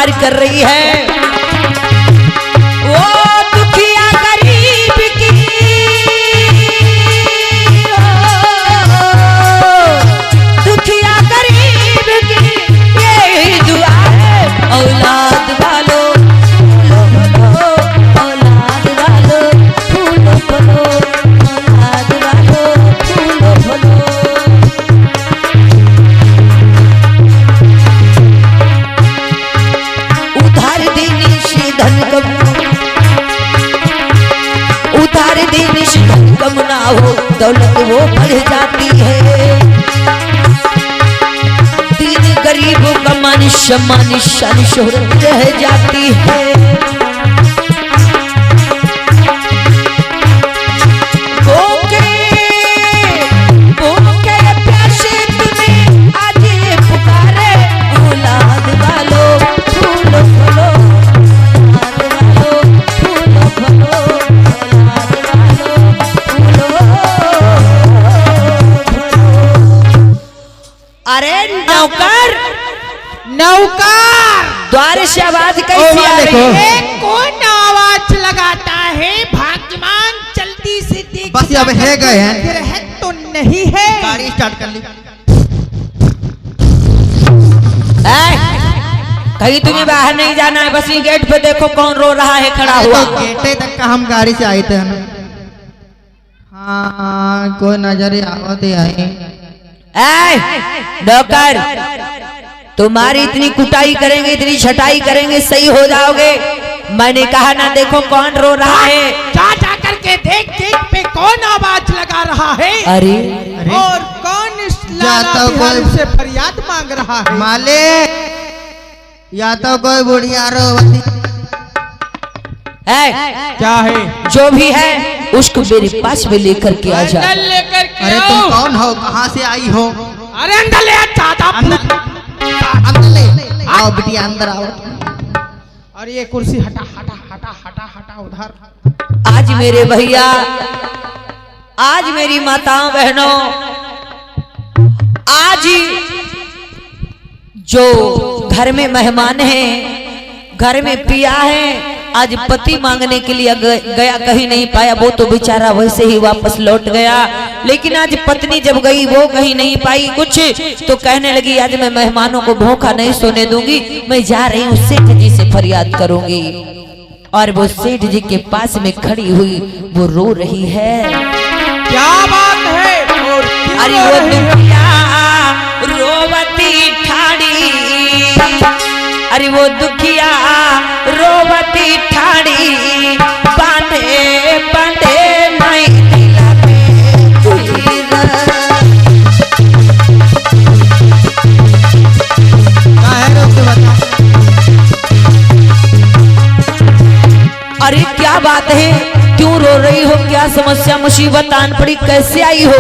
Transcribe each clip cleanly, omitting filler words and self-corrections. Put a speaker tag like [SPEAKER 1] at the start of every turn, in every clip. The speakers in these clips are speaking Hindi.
[SPEAKER 1] गुहार कर रही है। वो दुखिया गरीब की दुखिया गरीब की यही दुआ है। औलाद वालों औलाद वालों फूलो फलो, औलाद वालों फूलो फलो। उधार देने से धन कम, उधार देने से धन कम ना हो, दौलत वो बढ़ जाती है। दीन गरीबों का मान सम्मान शान शोहरत रह जाती है। भूखे भूखे प्यासे तुम्हें आज ये पुकारे। औलाद वालों फूलो फलो, औलाद वालों फूलो फलो, औलाद वालों फूलो फलो। अरे नौकर
[SPEAKER 2] नौकर
[SPEAKER 1] द्वार से आवाज कैसी आ रही है?
[SPEAKER 2] कौन आवाज लगाता है? भाग्यवान जल्दी से देख।
[SPEAKER 3] बस अब है गए हैं।
[SPEAKER 2] फिर है तो नहीं है।
[SPEAKER 3] गाड़ी स्टार्ट कर ली।
[SPEAKER 1] कहीं तुम्हें बाहर नहीं जाना है, बस ये गेट पे देखो कौन रो रहा है खड़ा हुआ।
[SPEAKER 3] तो गेटे तक का हम गाड़ी से आए थे ना। हाँ कोई नजर आवते आए।
[SPEAKER 1] नौकर तुम्हारी इतनी कुटाई करेंगे, इतनी छटाई करेंगे, सही हो जाओगे। मैंने कहा ना देखो कौन रो रहा है।
[SPEAKER 2] जा करके देख गेट पे कौन आवाज लगा रहा है।
[SPEAKER 1] अरे
[SPEAKER 2] और कौन इस लाला बिहारी से फरियाद मांग रहा है।
[SPEAKER 3] मालिक या तो कोई बुढ़िया रोवती।
[SPEAKER 2] क्या है?
[SPEAKER 1] जो भी है उसको मेरे पास में लेकर के आ जा।
[SPEAKER 2] लेकर के
[SPEAKER 3] अरे तुम कौन हो, कहाँ से आई हो?
[SPEAKER 2] अरे अंदर ले चाहता।
[SPEAKER 3] अंदर ले आओ बिटिया, अंदर आओ।
[SPEAKER 2] और ये कुर्सी हटा हटा हटा हटा हटा उधर।
[SPEAKER 1] आज मेरे भैया, आज मेरी माताओं बहनों, आज जो घर में मेहमान हैं, घर में पिया है, आज पति मांगने के लिए गया, कहीं नहीं पाया। वो तो बेचारा वैसे ही वापस लौट गया। लेकिन आज पत्नी जब गई वो कहीं नहीं पाई कुछ, तो कहने लगी आज मैं मेहमानों को भूखा नहीं सोने दूंगी, मैं जा रही हूँ सेठ जी से फरियाद करूंगी। और वो सेठ जी के पास में खड़ी हुई वो रो रही है।
[SPEAKER 2] क्या बात है? और
[SPEAKER 1] अरे वो दुखिया रोवती ठाड़ी, अरे वो दुखिया रोवती ठाड़ी, बांधे बांधे नहीं दिला अरे क्या बात है, क्यों रो रही हो? क्या समस्या मुसीबत आन पड़ी, कैसे आई हो?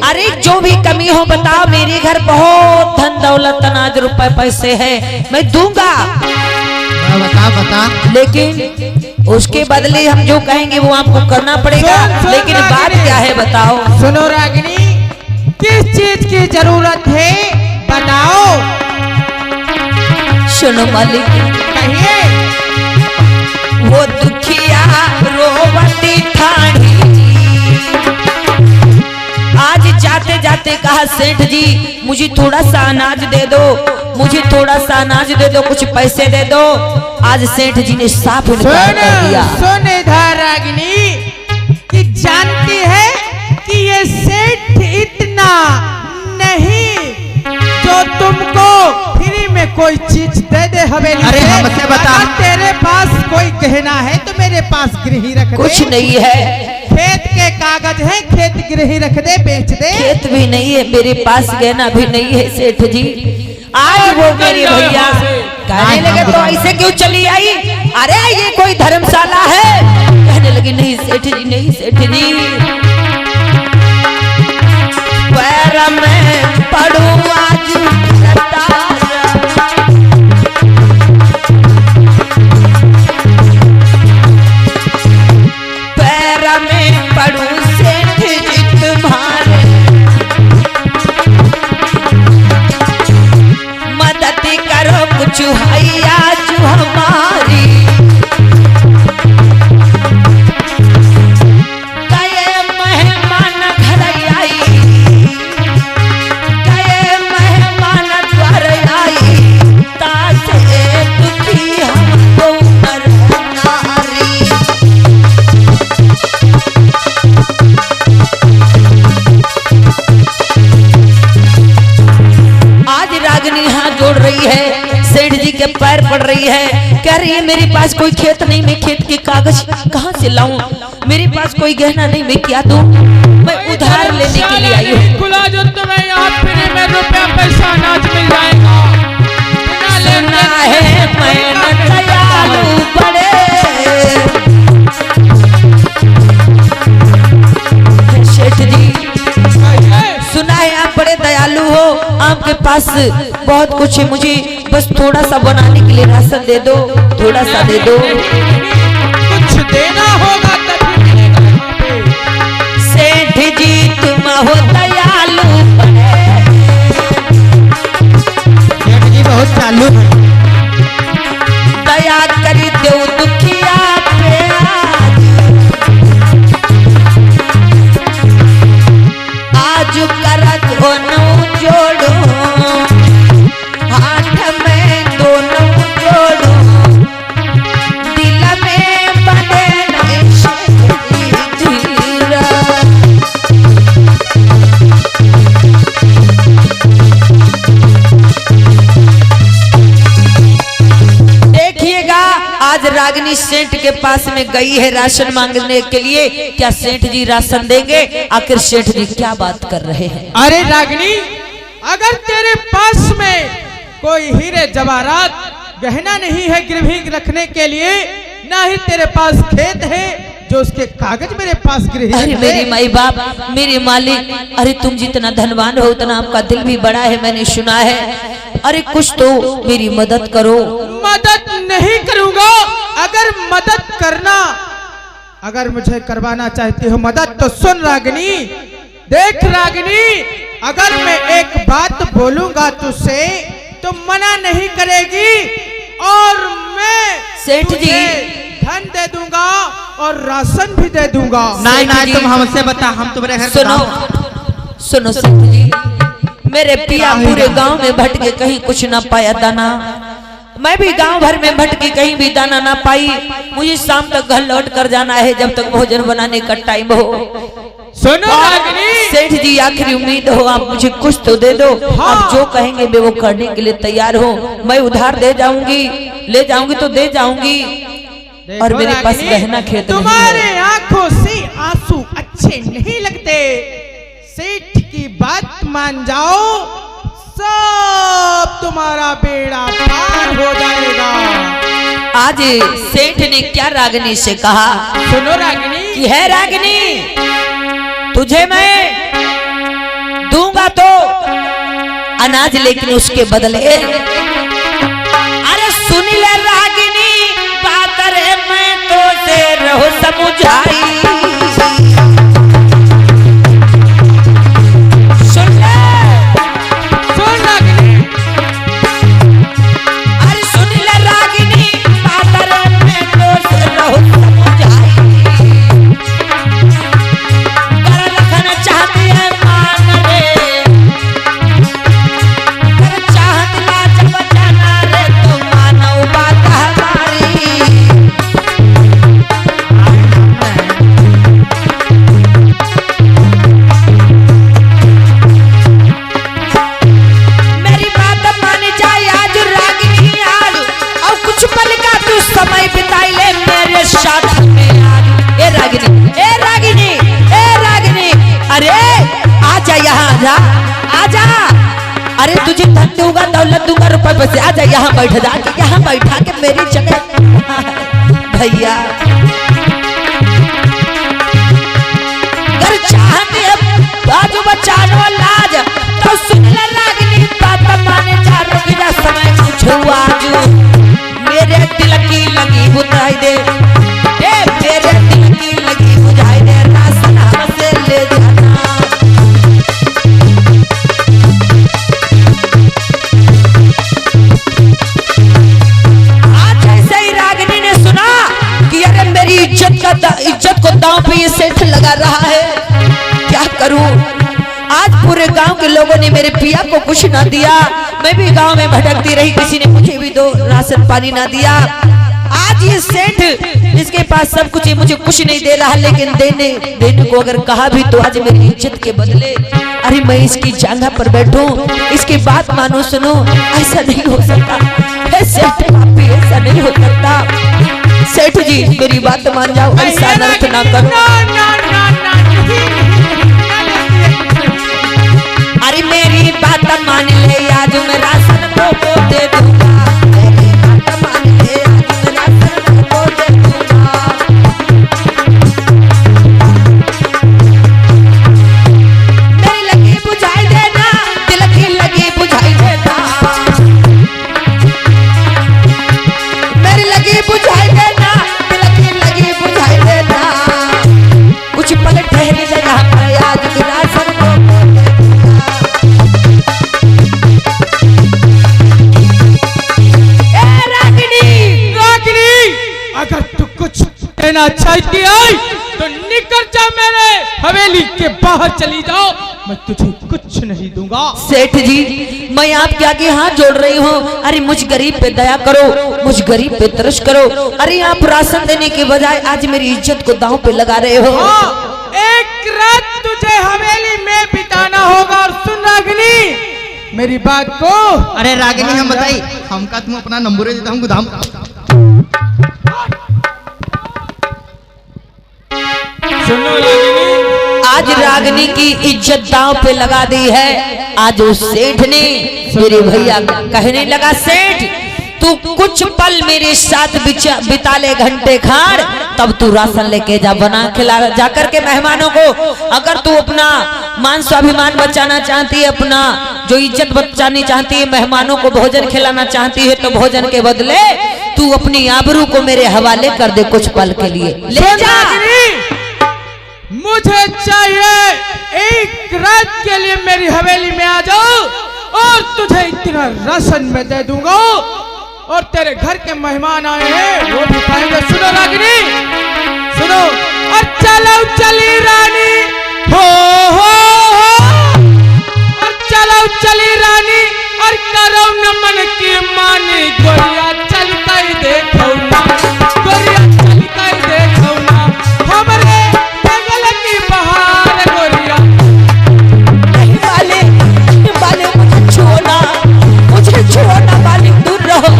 [SPEAKER 1] अरे जो भी कमी हो बताओ, मेरे घर बहुत धन दौलत अनाज रुपए पैसे है, मैं दूंगा।
[SPEAKER 3] बता बता।
[SPEAKER 1] लेकिन उसके बदले हम जो कहेंगे वो आपको करना पड़ेगा। लेकिन बात क्या है बताओ?
[SPEAKER 2] सुनो रागिनी, किस चीज की जरूरत है बताओ।
[SPEAKER 1] सुनो मालिक,
[SPEAKER 2] कहिए।
[SPEAKER 1] वो दुखिया रोवती ठाड़ी, आज जाते जाते कहा सेठ जी मुझे थोड़ा सा अनाज दे दो, मुझे थोड़ा सा अनाज दे दो, कुछ पैसे दे दो। आज सेठ जी ने साफ इनकार कर दिया।
[SPEAKER 2] सुन रागिनी, कि जानती है कि ये सेठ इतना नहीं जो तुमको फ्री में कोई चीज दे दे हवेली।
[SPEAKER 3] अरे हमसे बता।
[SPEAKER 2] तेरे पास कोई गहना है तो मेरे पास गिरही रख दे।
[SPEAKER 1] कुछ नहीं है,
[SPEAKER 2] खेत के कागज है, खेत गिरही रख दे, बेच दे।
[SPEAKER 1] खेत भी नहीं है मेरे पास, गहना भी नहीं है सेठ जी। आज वो मेरे भैया कहने लगे तो ऐसे क्यों चली आई? अरे ये कोई धर्मशाला है? कहने लगे नहीं सेठ जी, नहीं सेठ जी, पैर में पड़ू आज पैर में पड़ू सेठ जी तुम्हारे, मदद करो कुछ हैया चुहा करिए मेरे पास कोई खेत नहीं, मैं खेत के कागज कहाँ से लाऊं, मेरे पास कोई गहना नहीं, मैं क्या दूं, मैं उधार लेने के लिए आई हूँ।
[SPEAKER 2] खुला जो तुम्हें यहाँ फ्री में रुपया पैसा अनाज मिल जाएगा।
[SPEAKER 1] सुना है मैंने दयालु बड़े, सेठ जी सुना है आप बड़े दयालु हो, आपके पास बहुत कुछ है, मुझे बस थोड़ा सा बनाने के लिए राशन दे दो, थोड़ा सा दे दो।
[SPEAKER 2] कुछ देना होगा तभी मिलेगा यहाँ पे।
[SPEAKER 1] सेठ जी तुम हो दयालु बड़े,
[SPEAKER 3] सेठ जी बहुत चालू है।
[SPEAKER 1] दया करी दो दुखिया पे आज करत दोनों जोड़ो, हाथ में दोनों जोड़ो, दिल में बने धीरा। देखिएगा आज रागिनी सेठ के पास में गई है राशन मांगने के लिए, क्या सेठ जी राशन देंगे? आखिर सेठ जी क्या बात कर रहे हैं?
[SPEAKER 2] अरे रागिनी, अगर तेरे पास में कोई हीरे जवाहरात गहना नहीं है गिरवी रखने के लिए, ना ही तेरे पास खेत है जो उसके कागज मेरे पास गिरवी
[SPEAKER 1] अरे मेरी माई बाप, मेरे मालिक, अरे तुम जितना धनवान हो उतना आपका दिल भी बड़ा है, मैंने सुना है। अरे कुछ तो मेरी मदद करो।
[SPEAKER 2] मदद नहीं करूंगा। अगर मदद करना, अगर मुझे करवाना चाहती हो मदद तो सुन रागिनी, देख रागिनी, अगर मैं एक बात बोलूंगा तुझसे तो मना नहीं करेगी, और मैं
[SPEAKER 1] सेठ जी
[SPEAKER 2] धन दे दूंगा और राशन भी दे दूंगा।
[SPEAKER 3] नहीं नहीं तुम हमसे बता, हम तुम्हारे घर
[SPEAKER 1] सुनो सुनो सेठ जी, मेरे पिया पूरे गांव में भटके कहीं कुछ ना पाया दाना, मैं भी गांव भर में भटकी कहीं भी दाना ना पाई, मुझे शाम तक घर लौट कर जाना है जब तक भोजन बनाने का टाइम हो।
[SPEAKER 2] सुनो रागिनी,
[SPEAKER 1] सेठ जी आखिरी उम्मीद हो, आप मुझे कुछ तो दे दो।
[SPEAKER 2] हाँ।
[SPEAKER 1] आप जो कहेंगे मैं वो करने के लिए तैयार हूँ, मैं उधार दे जाऊंगी, ले जाऊंगी तो दे जाऊंगी, और मेरे पास गहना खेत नहीं
[SPEAKER 2] तुम्हारे
[SPEAKER 1] है।
[SPEAKER 2] आंखों से आंसू अच्छे नहीं लगते, सेठ की बात मान जाओ, सब तुम्हारा बेड़ा पार हो जाएगा।
[SPEAKER 1] आज सेठ ने क्या रागिनी से कहा?
[SPEAKER 2] सुनो रागिनी,
[SPEAKER 1] कि है रागिनी, तुझे मैं दूंगा तो अनाज, लेकिन उसके बदले अरे सुन ले रागिनी बात रे, मैं तो से रहो समझाई, सुन ले,
[SPEAKER 2] सुन रागिनी,
[SPEAKER 1] अरे सुन ले रागिनी बात रे, मैं तो से रहो समझाई, कर रखना चाहती है मान रे, कर चाहत लाज बचाना रे, तो मानो बात हमारी। मेरी बात मान जाए आज रागिनी आज, और कुछ पल का तू समय बिताई ले मेरे साथ में आज। ए रागिनी, ए रागिनी, ए रागिनी, अरे आजा यहाँ, आजा आजा, अरे तुझे धन दूंगा दौलत दूंगा रुपए पैसे, आजा यहाँ बैठ जा, यहाँ बैठा के मेरी जगह भैया, कर चाहते बाजू बचानो लाज, तो सुन ले रागिनी बात माने जा, रुक जा समय कुछ हुआ जो, मेरे दिल की लगी बुझाई दे, ए मेरे दिल की लगी बुझाई दे, राशन हमसे ले जाना। आज ऐसे ही रागिनी ने सुना कि अरे मेरी इज्जत को दांव पे ये सेठ लगा रहा है, क्या करूं? आज पूरे गांव के लोगों ने मेरे पिया को कुछ ना दिया, मैं भी गांव में भटकती रही, किसी ने मुझे भी दो राशन पानी ना दिया। आज ये सेठ इसके पास सब कुछ है, मुझे कुछ नहीं दे रहा, लेकिन देने को अगर कहा भी तो आज मेरी इज्जत के बदले अरे मैं इसकी जांघा पर बैठूं, इसकी बात मानो सुनो, ऐसा नहीं हो सकता है सेठ, आप भी ऐसा नहीं हो सकता। सेठ जी मेरी बात मान जाओ, ऐसा अनर्थ ना करो। अरे मेरी बात मान ले, आज मैं राशन को दे दूंगा, मेरी बात मान ले, आज मैं राशन को दे दूंगा। मेरी लगी बुझाई देना, दिल की लगी बुझाई देना, मेरी लगी बुझाई देना, दिल की लगी बुझाई देना। कुछ पल ठहर जगह पर आज की राशन को
[SPEAKER 2] अगर तू कुछ देना चाहती है तो निकल जा, मेरे हवेली के बाहर चली जाओ, मैं तुझे कुछ नहीं दूंगा।
[SPEAKER 1] सेठ जी मैं आपके आगे हाथ जोड़ रही हूँ, अरे मुझ गरीब पे दया करो, मुझ गरीब पे तरस करो। अरे आप राशन देने के बजाय आज मेरी इज्जत को दांव पे लगा रहे हो।
[SPEAKER 2] हाँ, एक रात तुझे हवेली में बिताना होगा। और सुन रागिनी मेरी बात को।
[SPEAKER 3] अरे रागिनी हम बताई, हमका तुम अपना नंबर देता हूँ गोदाम।
[SPEAKER 2] सुनो रागिनी,
[SPEAKER 1] आज रागिनी की इज्जत दांव पे लगा दी है। आज उस सेठ ने मेरे भैया कहने लगा, सेठ तू कुछ पल मेरे साथ बिता ले घंटे खाड़, तब तू राशन लेके जा, बना खिला जाकर के मेहमानों को। अगर तू अपना मान स्वाभिमान बचाना चाहती है, अपना जो इज्जत बचानी चाहती है, मेहमानों को भोजन खिलाना चाहती है, तो भोजन के बदले तू अपनी आबरू को मेरे हवाले कर दे कुछ पल के लिए। ले जा।
[SPEAKER 2] मुझे चाहिए एक रात के लिए मेरी हवेली में आ जाओ और तुझे इतना राशन में दे दूंगा, और तेरे घर के मेहमान आए हैं वो भी खाएंगे। सुनो रागिनी सुनो, और चलो चली रानी हो, और चलो चली रानी, और करो नमन की मानी, गोरिया चलता ही देखो ना, गोरिया चलता ही देखो ना, हमारे बगल की बहार गोरिया।
[SPEAKER 1] बाले मुझे छोड़ना बाले, दूर रहो।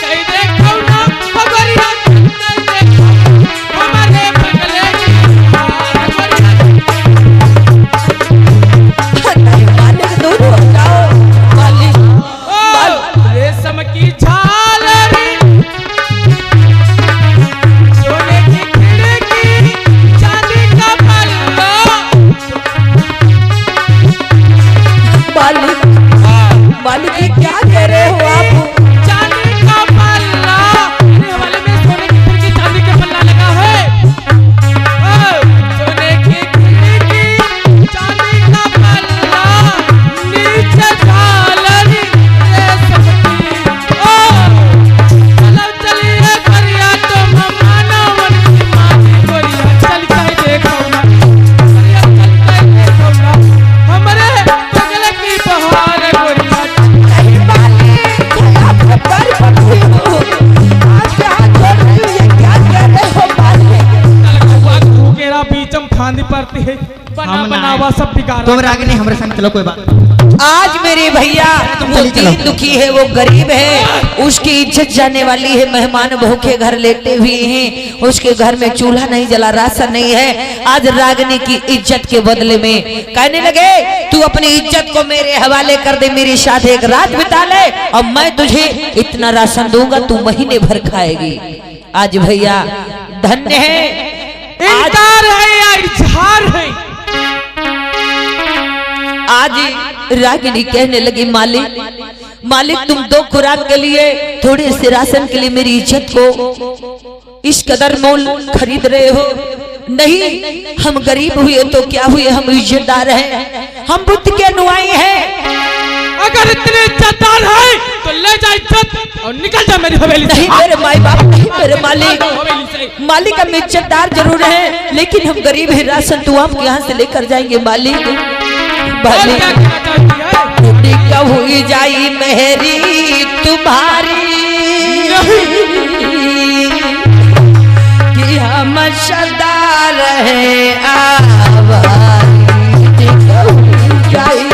[SPEAKER 2] कहीं देखो ना गोरिया, देखो हमारे बगल की बहार गोरिया।
[SPEAKER 1] बाले दूर हो जाओ।
[SPEAKER 2] रेशम की झालरी, सोने की खिड़की, चांदी का पल्ला।
[SPEAKER 1] बाली जी क्या कह रहे हो आप?
[SPEAKER 2] चांदी का पल्ला, मेरे हवाले में सोने की खिड़की, चांदी का पल्ला लगा है। सोने की खिड़की, चांदी का पल्ला, नीचे झालरी रेशम की। चलो चलिए गोरिया, तुम मानो मन की मानी, गोरिया चल के देखो ना, गोरिया चल के देखो ना, हमारे बगल की बहार गोरिया। बीचम फांदी पड़ती है, बना बनावा सब बिगाड़।
[SPEAKER 3] तुम रागिनी हमारे संग चलो, कोई बात।
[SPEAKER 1] आज मेरे भैया वो दीन दुखी है, वो गरीब है, उसकी इज्जत जाने वाली है। मेहमान भूखे घर लेटे हुए हैं, उसके घर में चूल्हा नहीं जला, राशन नहीं है। आज रागिनी की इज्जत के बदले में कहने लगे, तू अपनी इज्जत को मेरे हवाले कर दे, मेरे साथ एक रात बिता ले, और मैं तुझे इतना राशन दूंगा, तू महीने भर खाएगी। आज भैया धन्य है,
[SPEAKER 2] इनकार है या इजहार है?
[SPEAKER 1] आज रागिनी कहने लगी, मालिक तुम 2 खुराक के लिए, थोड़े से राशन के लिए मेरी इज्जत को इस कदर मोल खरीद रहे हो। नहीं, हम गरीब हुए तो क्या हुए, हम इज्जतदार हैं, हम बुद्ध के अनुयायी हैं।
[SPEAKER 2] अगर इतने इज्जतदार है तो ले जा इज्जत और निकल जा मेरी हवेली से।
[SPEAKER 1] नहीं मेरे माई बाप, नहीं मेरे मालिक हम इज्जतदार जरूर हैं, लेकिन हम गरीब हैं, राशन तो आप यहाँ से लेकर जाएंगे मालिक।
[SPEAKER 2] क्या कहना चाहती है?
[SPEAKER 1] निका हुई जाई मेहरी तुम्हारी कि हम सदा रहे आवारी निका हुई जाई।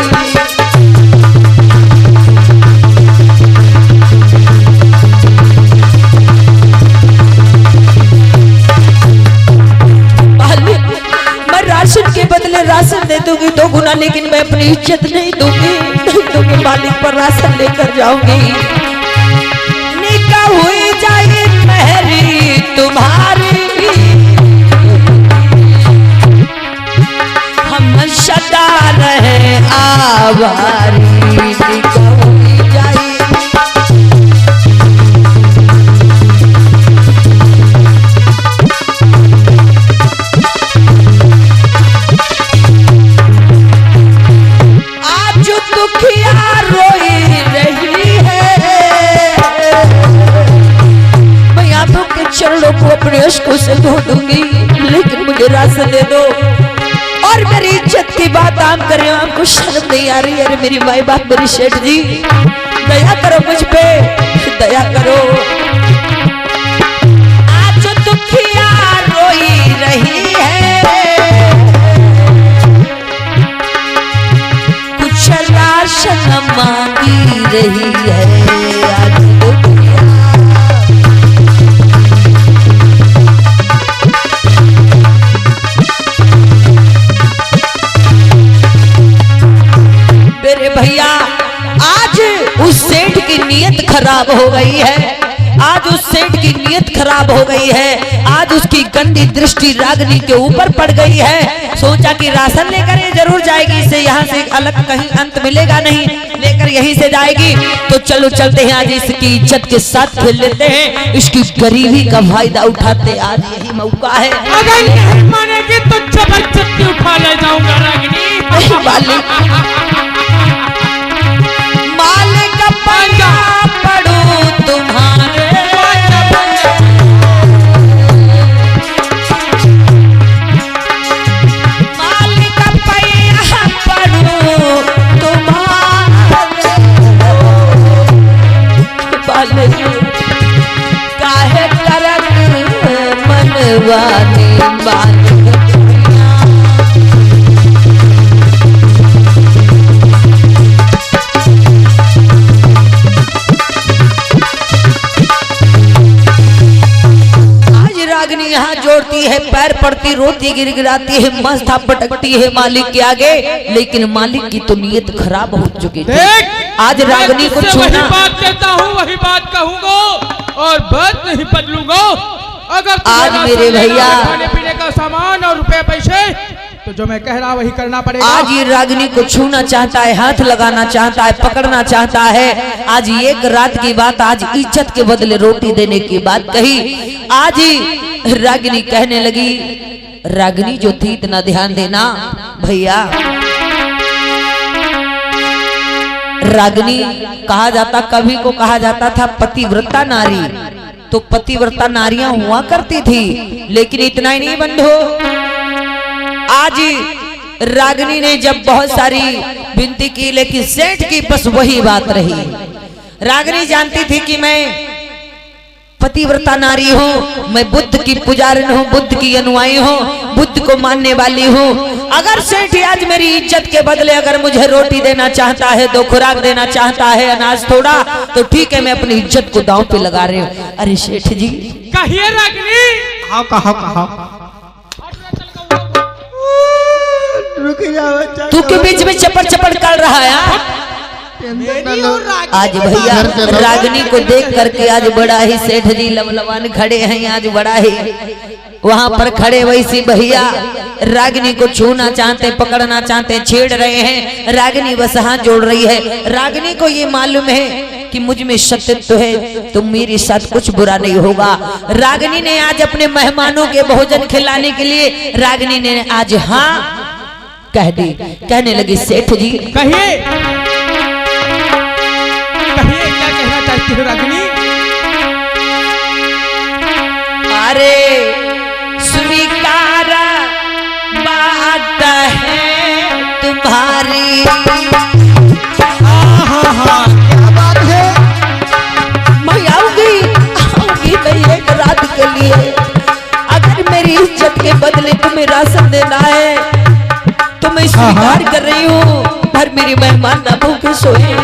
[SPEAKER 1] राशन के बदले राशन दे दूंगी 2 गुना, लेकिन मैं अपनी इज्जत नहीं दूंगी, नहीं दूंगी। मालिक पर राशन लेकर जाऊंगी। निकाह हुई जाए मेहरी तुम्हारी हम सदा रहे आवारी निकाह हुई जाए। चरणों को अपने अश्कों से धो दूंगी, लेकिन मुझे राशन दे दो। और मेरी इज्जत की बात आम कर रहे हो, आपको शर्म नहीं आ रही? अरे मेरी माई बाप, मेरी सेठ जी, दया करो मुझ पे, दया करो। आज दुखिया रोई रही है, कुछ राशन मांगी रही है। आज भैया, आज उस सेठ की नीयत खराब हो गई है, आज उस सेठ की नीयत खराब हो गई है। आज उसकी गंदी दृष्टि रागिनी के ऊपर पड़ गई है। सोचा कि राशन लेकर ये जरूर जाएगी, इसे यहाँ से अलग कहीं अंत मिलेगा नहीं, लेकर यहीं से जाएगी। तो चलो चलते हैं, आज इसकी इज्जत के साथ खेल लेते हैं, इसकी गरीबी का फायदा उठाते। आज यही मौका है।
[SPEAKER 2] अगर नहीं मानेगी तो जबरदस्ती उठा ले जाऊंगा रागिनी।
[SPEAKER 1] मालिक पंजा पड़ू तुम्हारे, मालिक पैया पड़ू तुम्हारे, काहे करत मनवानी मालिक। यहाँ जोड़ती है, पैर पड़ती, रोती, गिड़गिड़ाती है, मस्ता पटकती है मालिक के आगे, लेकिन मालिक की तो नीयत खराब हो चुकी थी। आज रागिनी को छूना,
[SPEAKER 2] वही बात कहता हूँ, वही बात कहूँगा और बात नहीं बदलूंगा। अगर
[SPEAKER 1] आज मेरे भैया
[SPEAKER 2] खाने पीने का सामान और रुपए पैसे, तो जो मैं कह रहा वही करना पड़ेगा।
[SPEAKER 1] आज ये रागिनी को छूना चाहता है, हाथ लगाना चाहता है, पकड़ना चाहता है। आज एक रात की बात, आज इज्जत के बदले रोटी देने की बात कही। आज रागिनी कहने लगी, रागिनी जो थी, इतना ध्यान देना भैया, रागिनी कहा जाता, कभी को कहा जाता था पतिव्रता नारी। तो पतिव्रता नारियां हुआ करती थी, लेकिन इतना ही नहीं बंधो। आज रागिनी ने जब बहुत सारी विनती की, लेकिन सेठ की बस वही बात रही। रागिनी जानती थी कि मैं पतिव्रता नारी हूँ, मैं बुद्ध की पुजारिन हूँ, बुद्ध की अनुयायी हूँ, बुद्ध को मानने वाली हूँ। अगर सेठ आज मेरी इज्जत के बदले अगर मुझे रोटी देना चाहता है, 2 खुराक देना चाहता है, अनाज थोड़ा, तो ठीक है, मैं अपनी इज्जत को दांव पे लगा रही हूँ। अरे सेठ जी,
[SPEAKER 2] कहिए रागिनी।
[SPEAKER 3] हाँ कहा रुक जाओ,
[SPEAKER 1] तू के बीच में चपड़ चपड़ कर रहा है। आज भैया रागिनी को देख करके आज बड़ा ही सेठ जी लवलवान खड़े हैं, आज बड़ा ही वहां पर खड़े वैसी भैया रागिनी को छूना चाहते, पकड़ना चाहते, छेड़ रहे हैं। रागिनी बस हाथ जोड़ रही है। रागिनी को ये मालूम है कि मुझ में सत्यत्व है, तो मेरे साथ कुछ बुरा नहीं होगा। रागिनी ने आज अपने मेहमानों के भोजन खिलाने के लिए रागिनी ने आज हाँ कह दी। कहने लगी, सेठ जी
[SPEAKER 2] कहिए, कहिए क्या कहना चाहती हो रागिनी?
[SPEAKER 1] अरे स्वीकार बात है तुम्हारी, स्वीकार कर रही हूँ, पर मेरी मेहमान ना भूखे सोए।